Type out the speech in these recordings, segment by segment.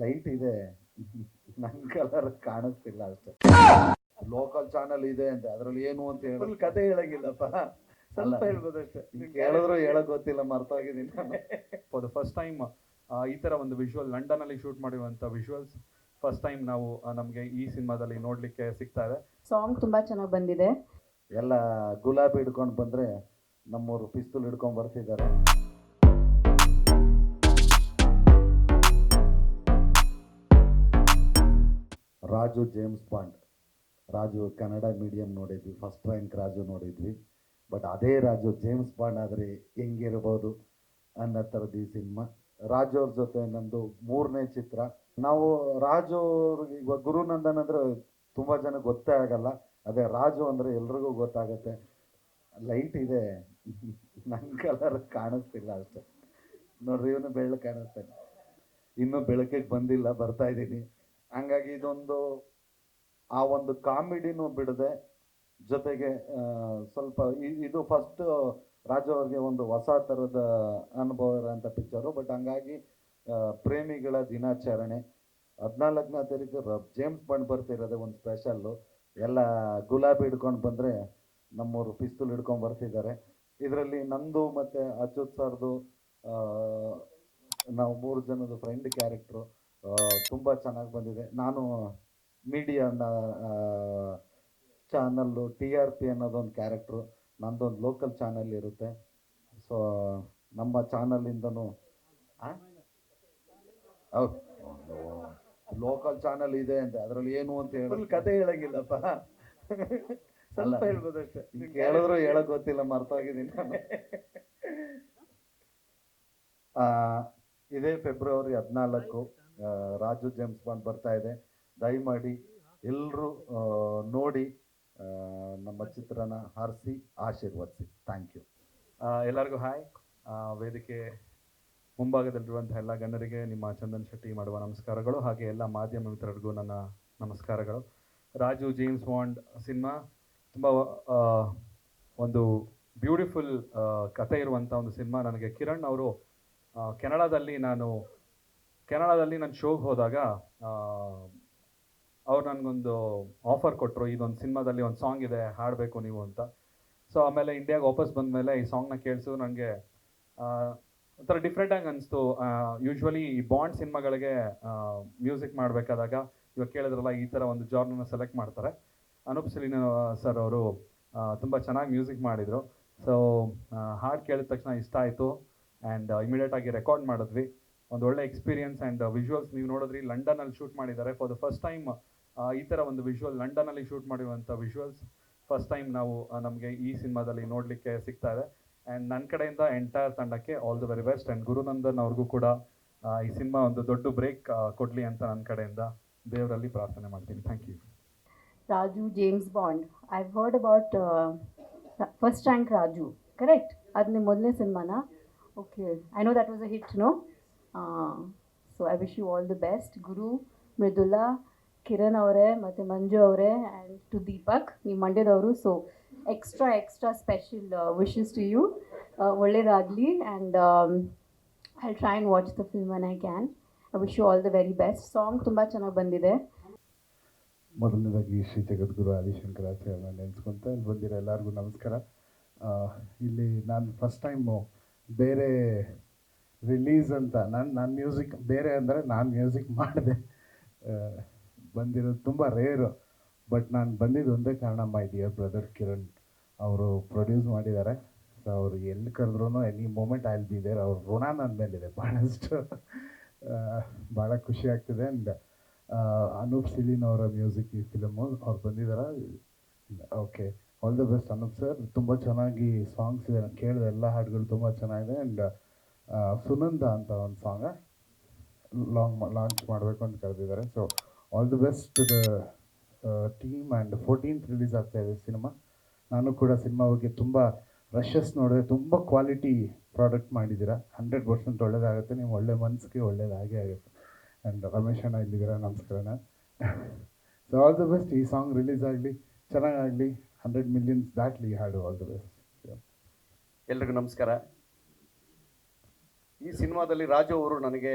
Light ಇದೆ, ನನ್ colour ಕಾಣಿಸ್ತಿಲ್ಲ ಅಷ್ಟೇ. ಲೋಕಲ್ ಚಾನಲ್ ಇದೆ ಅಂತ ಅದ್ರಲ್ಲಿ ಏನು ಅಂತ ಹೇಳಿ ಕತೆ ಹೇಳಂಗಿಲ್ಲಪ್ಪ, ಸ್ವಲ್ಪ ಹೇಳ್ಬೋದಷ್ಟೇ. ಹೇಳಿದ್ರು ಹೇಳಕ್ ಗೊತ್ತಿಲ್ಲ, ಮರ್ತೋಗಿದ್ದೀನಿ ನಾನು. ಫಾರ್ ದ ಫಸ್ಟ್ ಟೈಮ್ ಈ ಥರ ಒಂದು ವಿಜುವಲ್ ಲಂಡನಲ್ಲಿ ಶೂಟ್ ಮಾಡಿರುವಂಥ ವಿಜುವಲ್ಸ್ ಫಸ್ಟ್ ಟೈಮ್ ನಾವು ನಮಗೆ ಈ ಸಿನಿಮಾದಲ್ಲಿ ನೋಡಲಿಕ್ಕೆ ಸಿಗ್ತಾ ಇದೆ. ಸಾಂಗ್ ತುಂಬ ಚೆನ್ನಾಗಿ ಬಂದಿದೆ. ಎಲ್ಲ ಗುಲಾಬಿ ಹಿಡ್ಕೊಂಡು ಬಂದ್ರೆ ನಮ್ಮೂರು ಪಿಸ್ತೂಲ್ ಹಿಡ್ಕೊಂಡು ಬರ್ತಿದ್ದಾರೆ. Raju James bond, Raju Kannada medium ನೋಡಿದ್ವಿ, ಫಸ್ಟ್ ರ್ಯಾಂಕ್ ರಾಜು ನೋಡಿದ್ವಿ. ಬಟ್ ಅದೇ ರಾಜು ಜೇಮ್ಸ್ ಬಾಂಡ್ ಆದರೆ ಹೆಂಗಿರ್ಬೋದು ಅನ್ನೋ ಥರದ್ದು ಈ ಸಿನಿಮಾ. ರಾಜು ಅವ್ರ ಜೊತೆ ನಂದು 3ನೇ ಚಿತ್ರ. ನಾವು ರಾಜು ಅವ್ರಿಗೆ ಇವಾಗ ಗುರುನಂದನ್ ಅಂದರೆ ತುಂಬ ಜನ ಗೊತ್ತೇ ಆಗಲ್ಲ, ಅದೇ ರಾಜು ಅಂದರೆ ಎಲ್ರಿಗೂ ಗೊತ್ತಾಗತ್ತೆ. ಲೈಟ್ ಇದೆ, ನನ್ನ ಕಲರ್ ಕಾಣಿಸ್ತಿಲ್ಲ ಅಷ್ಟೇ. ನೋಡ್ರಿ, ಇವನು ಬೆಳ್ಳು ಕಾಣಿಸ್ತಾನೆ, ಇನ್ನೂ ಬೆಳಕಿಗೆ ಬಂದಿಲ್ಲ, ಬರ್ತಾ ಇದ್ದೀನಿ. ಹಂಗಾಗಿ ಇದೊಂದು ಆ ಒಂದು ಕಾಮಿಡಿನೂ ಬಿಡದೆ, ಜೊತೆಗೆ ಸ್ವಲ್ಪ ಇದು ಫಸ್ಟ್ ರಾಜು ಅವ್ರಿಗೆ ಒಂದು ಹೊಸ ಥರದ ಅನುಭವ ಇರೋಂಥ ಪಿಕ್ಚರು. ಬಟ್ ಹಂಗಾಗಿ ಪ್ರೇಮಿಗಳ ದಿನಾಚರಣೆ 14ನೇ ತಾರೀಕು ಜೇಮ್ಸ್ ಬಾಂಡ್ ಬರ್ತಿರೋದೆ ಒಂದು ಸ್ಪೆಷಲ್ಲು. ಎಲ್ಲ ಗುಲಾಬಿ ಹಿಡ್ಕೊಂಡು ಬಂದರೆ ನಮ್ಮೂರು ಪಿಸ್ತೂಲ್ ಹಿಡ್ಕೊಂಡು ಬರ್ತಿದ್ದಾರೆ. ಇದರಲ್ಲಿ ನಂದು ಮತ್ತು ಅಚ್ಯುತ್ ಸರ್ದು ನಾವು 3 ಜನದ ಫ್ರೆಂಡ್ ಕ್ಯಾರೆಕ್ಟ್ರು ತುಂಬ ಚೆನ್ನಾಗಿ ಬಂದಿದೆ. ನಾನು ಮೀಡಿಯಾನ ಚಾನಲ್ಲು TRP ಅನ್ನೋದೊಂದು ಕ್ಯಾರೆಕ್ಟ್ರು, ನಂದೊಂದು ಲೋಕಲ್ ಚಾನಲ್ ಇರುತ್ತೆ. ಸೊ ನಮ್ಮ ಚಾನಲಿಂದನೂ ಹೌದು, ಲೋಕಲ್ ಚಾನಲ್ ಇದೆ ಅಂತ ಅದ್ರಲ್ಲಿ ಏನು ಅಂತ ಹೇಳಿ ಕತೆ ಹೇಳಂಗಿಲ್ಲಪ್ಪ, ಸ್ವಲ್ಪ ಹೇಳ್ಬೋದಷ್ಟೇ. ಹೇಳಿದ್ರು ಹೇಳಕ್ ಗೊತ್ತಿಲ್ಲ, ಮರ್ತೋಗಿದ್ದೀನಿ ನಾನು. ಇದೇ ಫೆಬ್ರವರಿ 14 ರಾಜು ಜೇಮ್ಸ್ ಬಾಂಡ್ ಬರ್ತಾ ಇದೆ. ದಯಮಾಡಿ ಎಲ್ಲರೂ ನೋಡಿ ನಮ್ಮ ಚಿತ್ರನ ಹಾರಿಸಿ ಆಶೀರ್ವದಿಸಿ. Thank you. ಎಲ್ಲರಿಗೂ ಹಾಯ್. ವೇದಿಕೆ ಮುಂಭಾಗದಲ್ಲಿರುವಂಥ ಎಲ್ಲ ಗಣ್ಯರಿಗೆ ನಿಮ್ಮ ಚಂದನ್ ಶೆಟ್ಟಿ ಮಾಡುವ ನಮಸ್ಕಾರಗಳು, ಹಾಗೆ ಎಲ್ಲ ಮಾಧ್ಯಮ ಮಿತ್ರರಿಗೂ ನನ್ನ ನಮಸ್ಕಾರಗಳು. ರಾಜು ಜೇಮ್ಸ್ ಬಾಂಡ್ ಸಿನಿಮಾ ತುಂಬ ಒಂದು ಬ್ಯೂಟಿಫುಲ್ ಕತೆ ಇರುವಂಥ ಒಂದು ಸಿನಿಮಾ. ನನಗೆ ಕಿರಣ್ ಅವರು ಕೆನಡಾದಲ್ಲಿ ನಾನು ಶೋಗೆ ಹೋದಾಗ ಅವ್ರು ನನಗೊಂದು ಆಫರ್ ಕೊಟ್ಟರು, ಇದೊಂದು ಸಿನಿಮಾದಲ್ಲಿ ಒಂದು ಸಾಂಗ್ ಇದೆ, ಹಾಡಬೇಕು ನೀವು ಅಂತ. ಸೊ ಆಮೇಲೆ ಇಂಡಿಯಾಗೆ ವಾಪಸ್ ಬಂದಮೇಲೆ ಈ ಸಾಂಗ್ನ ಕೇಳಿಸು ನನಗೆ ಒಂಥರ ಡಿಫ್ರೆಂಟಾಗಿ ಅನಿಸ್ತು. ಯೂಶ್ವಲಿ ಈ ಬಾಂಡ್ ಸಿನಿಮಾಗಳಿಗೆ ಮ್ಯೂಸಿಕ್ ಮಾಡಬೇಕಾದಾಗ ಇವಾಗ ಕೇಳಿದ್ರಲ್ಲ, ಈ ಥರ ಒಂದು ಜಾರ್ನನ್ನ ಸೆಲೆಕ್ಟ್ ಮಾಡ್ತಾರೆ. ಅನೂಪ್ ಸಿಲಿನ್ ಸರ್ ಅವರು ತುಂಬ ಚೆನ್ನಾಗಿ ಮ್ಯೂಸಿಕ್ ಮಾಡಿದರು. ಸೊ ಹಾಡು ಕೇಳಿದ ತಕ್ಷಣ ಇಷ್ಟ ಆಯಿತು ಆ್ಯಂಡ್ ಇಮಿಡಿಯೇಟಾಗಿ ರೆಕಾರ್ಡ್ ಮಾಡಿದ್ವಿ. ಒಂದು ಒಳ್ಳೆ ಎಕ್ಸ್ಪೀರಿಯನ್ಸ್ ಆ್ಯಂಡ್ ವಿಜುವಲ್ಸ್ ನೀವು ನೋಡಿದ್ರಿ, ಲಂಡನಲ್ಲಿ ಶೂಟ್ ಮಾಡಿದ್ದಾರೆ. ಫಾರ್ ದ ಫಸ್ಟ್ ಟೈಮ್ ಈ ಥರ ಒಂದು ವಿಜುವಲ್ ಲಂಡನಲ್ಲಿ ಶೂಟ್ ಮಾಡಿರುವಂಥ ವಿಜುವಲ್ಸ್ ಫಸ್ಟ್ ಟೈಮ್ ನಾವು ನಮಗೆ ಈ ಸಿನಿಮಾದಲ್ಲಿ ನೋಡಲಿಕ್ಕೆ ಸಿಗ್ತಾ ಇದೆ. ಆ್ಯಂಡ್ ನನ್ನ ಕಡೆಯಿಂದ ಎಂಟೈರ್ ತಂಡಕ್ಕೆ all the very best. And Gurunandan ಅವ್ರಿಗೂ ಕೂಡ ಈ ಸಿನಿಮಾ ಒಂದು ದೊಡ್ಡ ಬ್ರೇಕ್ ಕೊಡಲಿ ಅಂತ ನನ್ನ ಕಡೆಯಿಂದ ದೇವರಲ್ಲಿ ಪ್ರಾರ್ಥನೆ ಮಾಡ್ತೀನಿ. Thank you. Raju James Bond, I heard about first rank Raju, correct? ಅದು ನಿಮ್ಮ ಮೊದಲನೇ ಸಿನಿಮಾನಾ? Okay, I know that was a hit, no? So I wish you all the best. Guru, Mrudula, Kiran ಅವರೇ ಮತ್ತು ಮಂಜು ಅವರೇ, ಆ್ಯಂಡ್ ಟು ದೀಪಕ್, ನೀವು ಮಂಡ್ಯದವರು. So extra special wishes to you. ಒಳ್ಳೇದಾಗಲಿ. And I try and watch the film when I can. I wish you all the very best. Song ತುಂಬ ಚೆನ್ನಾಗಿ ಬಂದಿದೆ. ಮೊದಲನೇದಾಗಿ ಶ್ರೀ ಜಗದ್ಗುರು ಆದಿಶಂಕರಾಚಾರ್ಯನ ನೆನೆಸ್ಕೊತ ಇಲ್ಲಿ ಬಂದಿರೋ ಎಲ್ಲರಿಗೂ ನಮಸ್ಕಾರ. ಇಲ್ಲಿ ನಾನು ಫಸ್ಟ್ ಟೈಮು ಬೇರೆ ರಿಲೀಸ್ ಅಂತ ನನ್ನ ಮ್ಯೂಸಿಕ್ ಬೇರೆ ಅಂದರೆ ನಾನು ಮ್ಯೂಸಿಕ್ ಮಾಡಿದೆ ಬಂದಿರೋದು ತುಂಬ ರೇರು. ಬಟ್ ನಾನು ಬಂದಿದ್ದು ಒಂದೇ ಕಾರಣ, ಮೈ ಡಿಯರ್ ಬ್ರದರ್ ಕಿರಣ್ ಅವರು ಪ್ರೊಡ್ಯೂಸ್ ಮಾಡಿದ್ದಾರೆ. ಸೊ ಅವರು ಎಲ್ಲಿ ಕರೆದ್ರೂ any moment I will be there. ಅವ್ರ ಋಣ ನನ್ನ ಮೇಲಿದೆ ಭಾಳಷ್ಟು. ಭಾಳ ಖುಷಿ ಆಗ್ತಿದೆ. ಆ್ಯಂಡ್ ಅನೂಪ್ ಸಿಲಿನ್ ಅವರ ಮ್ಯೂಸಿಕ್ ಈ ಫಿಲಮು ಅವ್ರು ಬಂದಿದ್ದಾರೆ. Okay, all the best Anoop sir. ತುಂಬ ಚೆನ್ನಾಗಿ ಸಾಂಗ್ಸ್ ಇದೆ, ನಾನು ಕೇಳಿದೆ ಎಲ್ಲ ಹಾಡುಗಳು ತುಂಬ ಚೆನ್ನಾಗಿದೆ. ಆ್ಯಂಡ್ ಸುನಂದ ಅಂತ ಒಂದು ಸಾಂಗ ಲಾಂಚ್ ಮಾಡಬೇಕು ಅಂತ ಕರೆದಿದ್ದಾರೆ. So all the best to the team. And 14th release ಆಗ್ತಾಯಿದೆ ಸಿನಿಮಾ. ನಾನು ಕೂಡ ಸಿನಿಮಾ ಬಗ್ಗೆ ತುಂಬ ರಶಸ್ ನೋಡಿದೆ, ತುಂಬ ಕ್ವಾಲಿಟಿ ಪ್ರಾಡಕ್ಟ್ ಮಾಡಿದ್ದೀರಾ. 100% ಒಳ್ಳೇದಾಗುತ್ತೆ. ನೀವು ಒಳ್ಳೆ ಮನಸ್ಸಿಗೆ ಒಳ್ಳೇದಾಗೇ ಆಗುತ್ತೆ. ಆ್ಯಂಡ್ ರಮೇಶ್ ಅಣ್ಣ ಇಲ್ಲಿದ್ದೀರಾ, ನಮಸ್ಕಾರನ. So all the best. ಈ ಸಾಂಗ್ ರಿಲೀಸ್ ಆಗಲಿ, ಚೆನ್ನಾಗಾಗಲಿ, 100 millions ದಾಟಲಿ ಹಾಡು. All the best. ಎಲ್ರಿಗೂ ನಮಸ್ಕಾರ. ಈ ಸಿನಿಮಾದಲ್ಲಿ ರಾಜು ಅವರು ನನಗೆ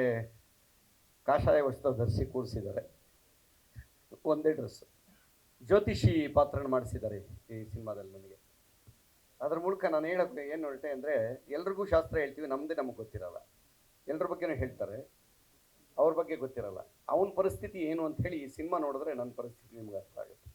ಕಾಷಾಯ ವಸ್ತ್ರ ಧರಿಸಿ ಕೂರಿಸಿದ್ದಾರೆ, ಒಂದೇ ಡ್ರೆಸ್ಸು. ಜ್ಯೋತಿಷಿ ಪಾತ್ರನ ಮಾಡಿಸಿದ್ದಾರೆ ಈ ಸಿನಿಮಾದಲ್ಲಿ ನನಗೆ. ಅದ್ರ ಮೂಲಕ ನಾನು ಹೇಳೋಕ್ಕೆ ಏನು ಹೊರಟೆ ಅಂದರೆ, ಎಲ್ರಿಗೂ ಶಾಸ್ತ್ರ ಹೇಳ್ತೀವಿ, ನಮ್ಮದೇ ನಮಗೆ ಗೊತ್ತಿರಲ್ಲ. ಎಲ್ಲರ ಬಗ್ಗೆನೂ ಹೇಳ್ತಾರೆ, ಅವ್ರ ಬಗ್ಗೆ ಗೊತ್ತಿರಲ್ಲ. ಅವನ ಪರಿಸ್ಥಿತಿ ಏನು ಅಂತ ಹೇಳಿ ಈ ಸಿನಿಮಾ ನೋಡಿದ್ರೆ ನನ್ನ ಪರಿಸ್ಥಿತಿ ನಿಮ್ಗೆ ಅರ್ಥ ಆಗುತ್ತೆ.